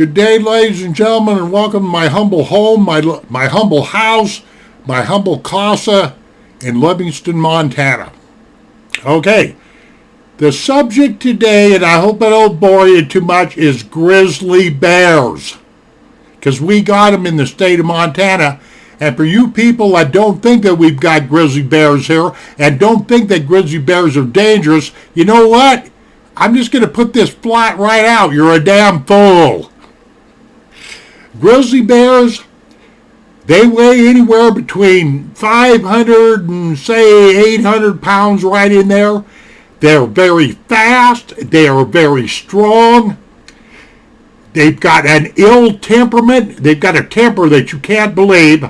Good day, ladies and gentlemen, and welcome to my humble home, my humble house, my humble casa in Livingston, Montana. Okay, the subject today, and I hope I don't bore you too much, is grizzly bears. Because we got them in the state of Montana. And for you people that don't think that we've got grizzly bears here and don't think that grizzly bears are dangerous, you know what? I'm just going to put this flat right out. You're a damn fool. Grizzly bears, they weigh anywhere between 500 and say 800 pounds, right in there. They're very fast. They are very strong. They've got an ill temperament. They've got a temper that you can't believe.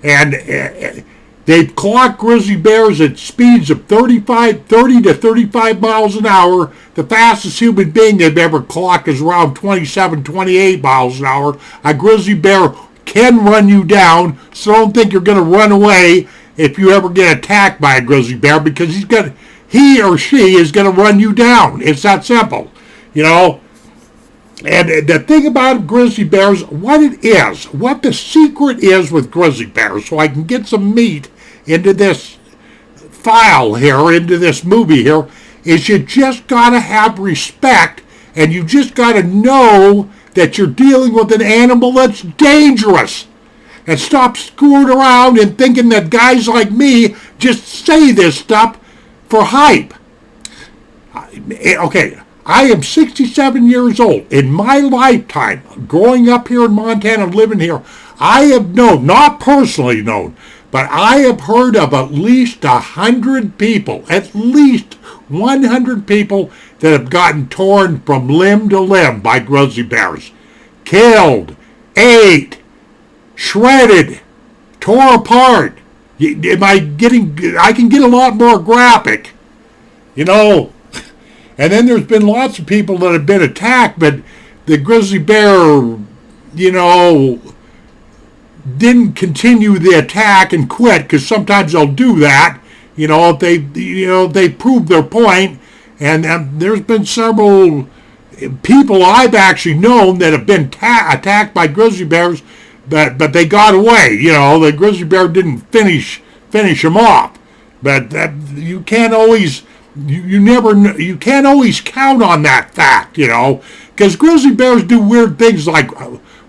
And they've clocked grizzly bears at speeds of 30 to 35 miles an hour. The fastest human being they've ever clocked is around 27, 28 miles an hour. A grizzly bear can run you down, so don't think you're going to run away if you ever get attacked by a grizzly bear, because he or she is going to run you down. It's that simple, you know. And the thing about grizzly bears, what the secret is with grizzly bears, so I can get some meat into this file here, into this movie here, is you just got to have respect, and you just got to know that you're dealing with an animal that's dangerous. And stop screwing around and thinking that guys like me just say this stuff for hype. Okay. I am 67 years old. In my lifetime, growing up here in Montana, living here, I have known, not personally known, but I have heard of at least 100 people, at least 100 people that have gotten torn from limb to limb by grizzly bears. Killed, ate, shredded, tore apart. I can get a lot more graphic, you know. And then there's been lots of people that have been attacked, but the grizzly bear, you know, didn't continue the attack and quit, because sometimes they'll do that, you know, if they prove their point. And there's been several people I've actually known that have been attacked by grizzly bears, but they got away. You know, the grizzly bear didn't finish them off. But you can't always. You can't always count on that fact, you know, because grizzly bears do weird things like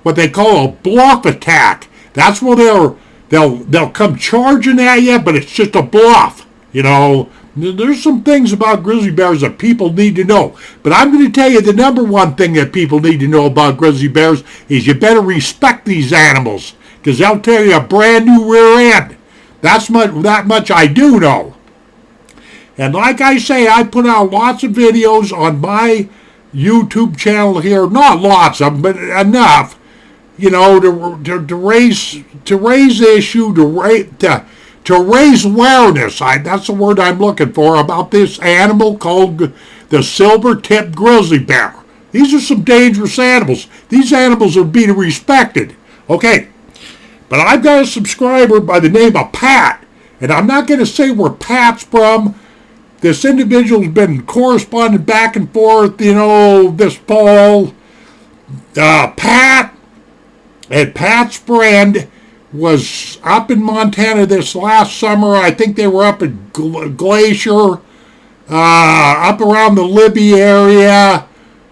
what they call a bluff attack. That's where they'll come charging at you, but it's just a bluff, you know. There's some things about grizzly bears that people need to know. But I'm going to tell you the number one thing that people need to know about grizzly bears is you better respect these animals, because they'll tear you a brand new rear end. That much I do know. And like I say, I put out lots of videos on my YouTube channel here. Not lots of them, but enough, you know, to raise the issue, to raise awareness. That's the word I'm looking for, about this animal called the silver-tipped grizzly bear. These are some dangerous animals. These animals are being respected. Okay, but I've got a subscriber by the name of Pat, and I'm not going to say where Pat's from. This individual's been corresponding back and forth, you know, this fall. Pat and Pat's friend was up in Montana this last summer. I think they were up at Glacier, up around the Libby area,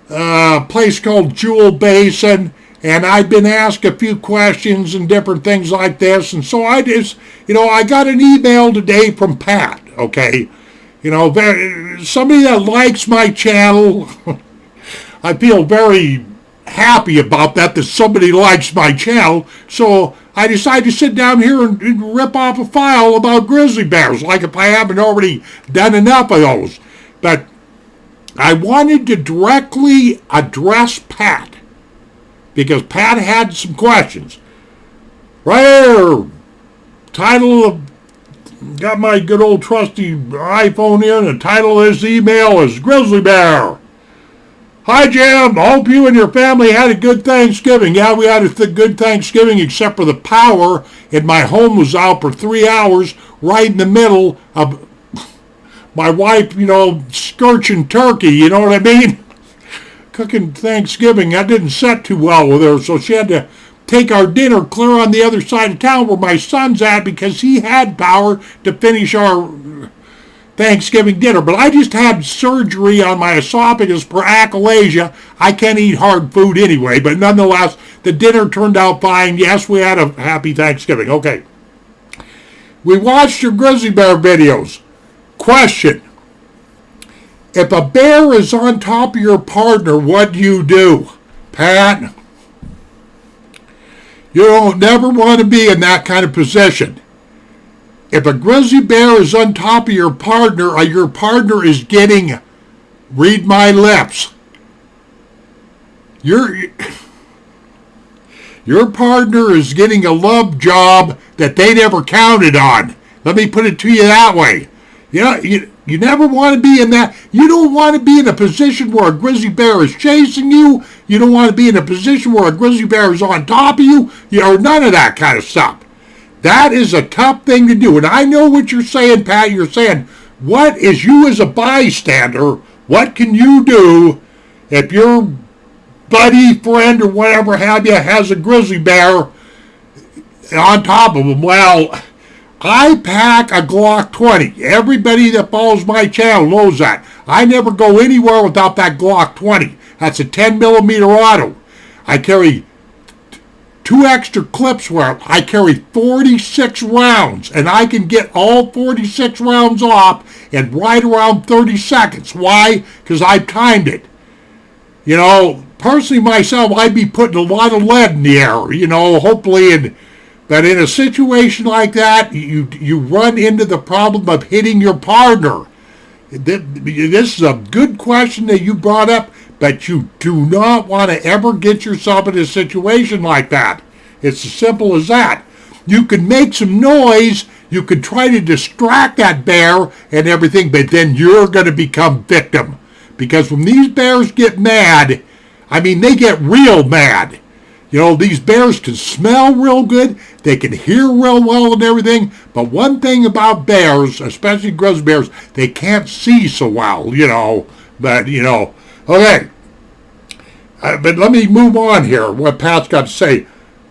a place called Jewel Basin. And I've been asked a few questions and different things like this. And so I just, you know, I got an email today from Pat, okay? You know, somebody that likes my channel. I feel very happy about that somebody likes my channel. So I decided to sit down here and rip off a file about grizzly bears, like if I haven't already done enough of those. But I wanted to directly address Pat, because Pat had some questions. Right here, title of, got my good old trusty iPhone in. The title of this email is Grizzly Bear. Hi, Jim. I hope you and your family had a good Thanksgiving. Yeah, we had a good Thanksgiving, except for the power in my home was out for 3 hours, right in the middle of my wife, you know, scorching turkey. You know what I mean? cooking Thanksgiving. That didn't set too well with her, so she had to take our dinner clear on the other side of town where my son's at because he had power to finish our Thanksgiving dinner. But I just had surgery on my esophagus for achalasia. I can't eat hard food anyway, but nonetheless, the dinner turned out fine. Yes, we had a happy Thanksgiving. Okay. We watched your grizzly bear videos. Question. If a bear is on top of your partner, what do you do? Pat? You don't never want to be in that kind of position. If a grizzly bear is on top of your partner is getting, read my lips, your partner is getting a love job that they never counted on. Let me put it to you that way. You never want to be in that. You don't want to be in a position where a grizzly bear is chasing you. You don't want to be in a position where a grizzly bear is on top of you. Or none of that kind of stuff. That is a tough thing to do. And I know what you're saying, Pat. You're saying, what is you as a bystander, what can you do if your buddy, friend, or whatever have you has a grizzly bear on top of him? Well, I pack a Glock 20. Everybody that follows my channel knows that. I never go anywhere without that Glock 20. That's a 10 millimeter auto. I carry 2 extra clips where I carry 46 rounds, and I can get all 46 rounds off in right around 30 seconds. Why? Because I've timed it. Personally myself, I'd be putting a lot of lead in the air, hopefully, but in a situation like that, you run into the problem of hitting your partner. This is a good question that you brought up, but you do not want to ever get yourself in a situation like that. It's as simple as that. You can make some noise, you can try to distract that bear and everything, but then you're going to become victim. Because when these bears get mad, they get real mad. These bears can smell real good, they can hear real well and everything, but one thing about bears, especially grizzly bears, they can't see so well, but, okay. But let me move on here, what Pat's got to say.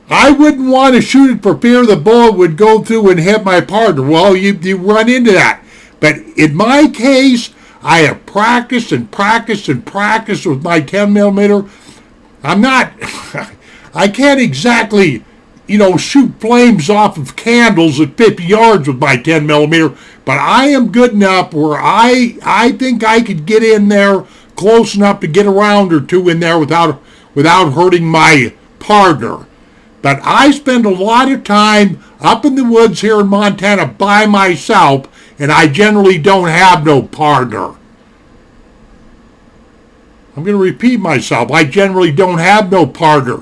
I wouldn't want to shoot it for fear the bullet would go through and hit my partner. Well, you run into that. But in my case, I have practiced and practiced and practiced with my 10 millimeter. I can't exactly, shoot flames off of candles at 50 yards with my 10 millimeter, but I am good enough where I think I could get in there close enough to get a round or two in there without hurting my partner. But I spend a lot of time up in the woods here in Montana by myself, and I generally don't have no partner. I'm going to repeat myself. I generally don't have no partner.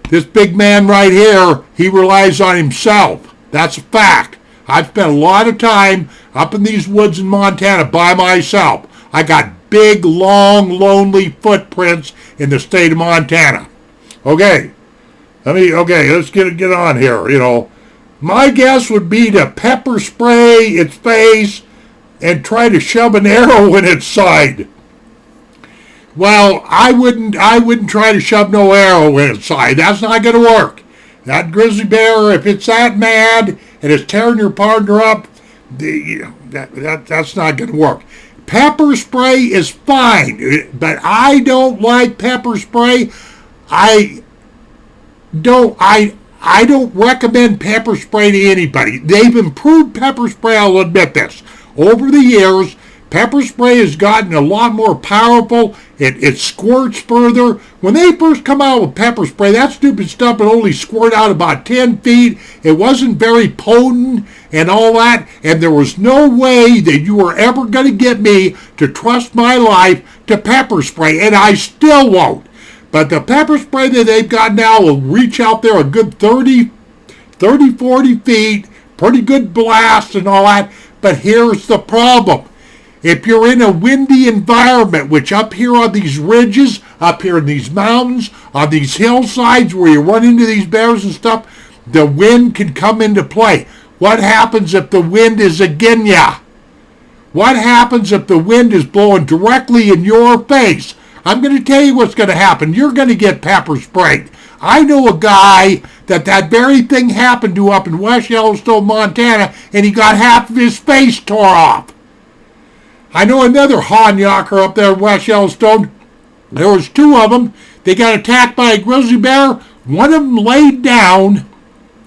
This big man right here, he relies on himself. That's a fact. I've spent a lot of time up in these woods in Montana by myself. I got big, long, lonely footprints in the state of Montana. Okay. Let's get on here, My guess would be to pepper spray its face and try to shove an arrow in its side. Well, I wouldn't try to shove no arrow in its side. That's not going to work. That grizzly bear, if it's that mad and it's tearing your partner up, that's not going to work. Pepper spray is fine, but I don't like pepper spray. I don't recommend pepper spray to anybody. They've improved pepper spray, I'll admit this. Over the years, pepper spray has gotten a lot more powerful. It squirts further. When they first come out with pepper spray, that stupid stuff would only squirt out about 10 feet. It wasn't very potent and all that, and there was no way that you were ever going to get me to trust my life to pepper spray, and I still won't. But the pepper spray that they've got now will reach out there a good 30, 40 feet, pretty good blast and all that. But here's the problem. If you're in a windy environment, which up here on these ridges, up here in these mountains, on these hillsides where you run into these bears and stuff, the wind can come into play. What happens if the wind is against ya? What happens if the wind is blowing directly in your face? I'm going to tell you what's going to happen. You're going to get pepper sprayed. I know a guy that very thing happened to up in West Yellowstone, Montana, and he got half of his face tore off. I know another honyaker up there in West Yellowstone. There was two of them. They got attacked by a grizzly bear. One of them laid down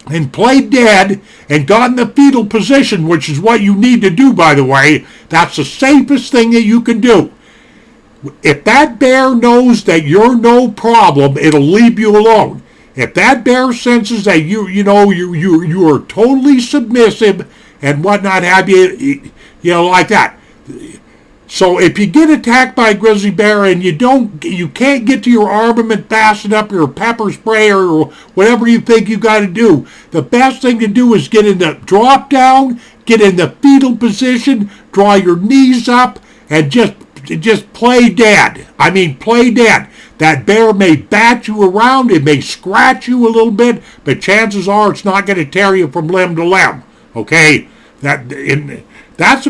and played dead and got in the fetal position, which is what you need to do, by the way. That's the safest thing that you can do. If that bear knows that you're no problem, it'll leave you alone. If that bear senses that you are totally submissive and whatnot, have you like that. So if you get attacked by a grizzly bear and you can't get to your armament fast enough, your pepper spray or whatever you think you got to do, the best thing to do is get in the drop down, get in the fetal position, draw your knees up, and just play dead. I mean, play dead. That bear may bat you around, it may scratch you a little bit, but chances are it's not going to tear you from limb to limb. Okay? That's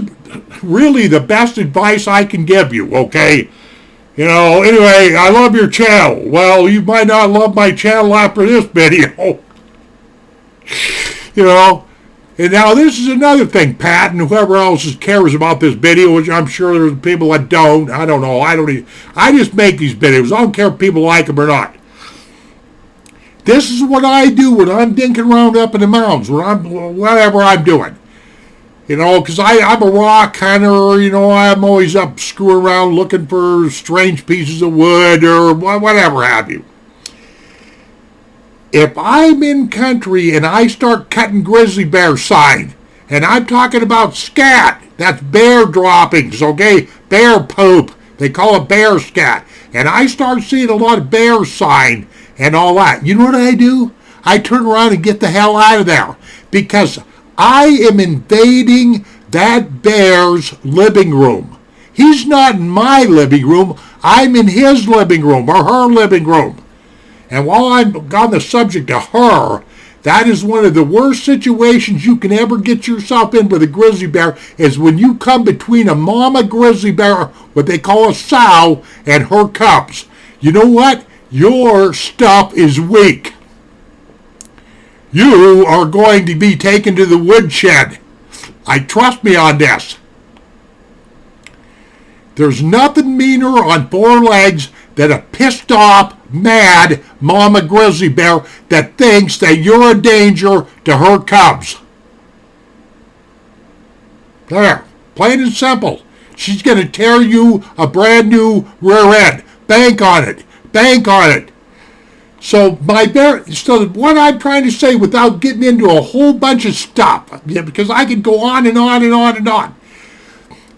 really the best advice I can give you, okay? Anyway, I love your channel. Well, you might not love my channel after this video. And now this is another thing, Pat, and whoever else cares about this video, which I'm sure there's people that don't. I don't know. I just make these videos. I don't care if people like them or not. This is what I do when I'm dinking around up in the mountains, whatever I'm doing. Because I'm a rock hunter, I'm always up screwing around looking for strange pieces of wood or whatever have you. If I'm in country and I start cutting grizzly bear sign, and I'm talking about scat, that's bear droppings, okay? Bear poop. They call it bear scat. And I start seeing a lot of bear sign and all that. You know what I do? I turn around and get the hell out of there. Because I am invading that bear's living room. He's not in my living room. I'm in his living room or her living room. And while I'm on the subject of her, that is one of the worst situations you can ever get yourself in with a grizzly bear, is when you come between a mama grizzly bear, what they call a sow, and her cubs. You know what? Your stuff is weak. You are going to be taken to the woodshed. Trust me on this. There's nothing meaner on four legs than a pissed off, mad mama grizzly bear that thinks that you're a danger to her cubs. There. Plain and simple. She's going to tear you a brand new rear end. Bank on it. Bank on it. So what I'm trying to say, without getting into a whole bunch of stuff, because I could go on and on and on and on.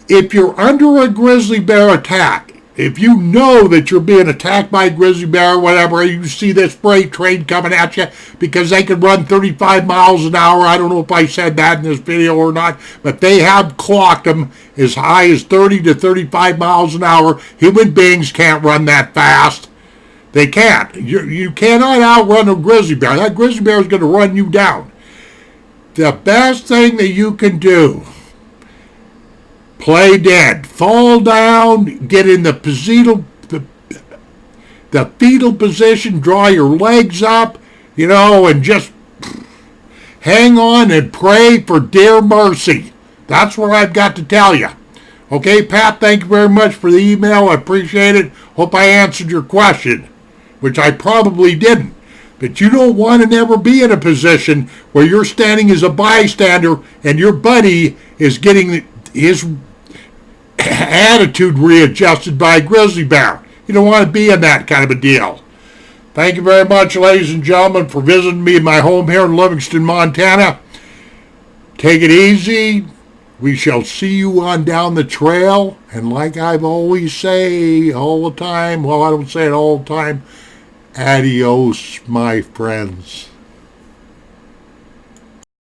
If you're under a grizzly bear attack, if you know that you're being attacked by a grizzly bear or whatever, you see this freight train coming at you because they can run 35 miles an hour. I don't know if I said that in this video or not, but they have clocked them as high as 30 to 35 miles an hour. Human beings can't run that fast. They can't. You cannot outrun a grizzly bear. That grizzly bear is going to run you down. The best thing that you can do, play dead. Fall down, get in the fetal position, draw your legs up, and just hang on and pray for dear mercy. That's what I've got to tell you. Okay, Pat, thank you very much for the email. I appreciate it. Hope I answered your question, which I probably didn't. But you don't want to never be in a position where you're standing as a bystander and your buddy is getting his attitude readjusted by a grizzly bear. You don't want to be in that kind of a deal. Thank you very much, ladies and gentlemen, for visiting me in my home here in Livingston, Montana. Take it easy. We shall see you on down the trail. And like I've always say all the time, well, I don't say it all the time, adios, my friends.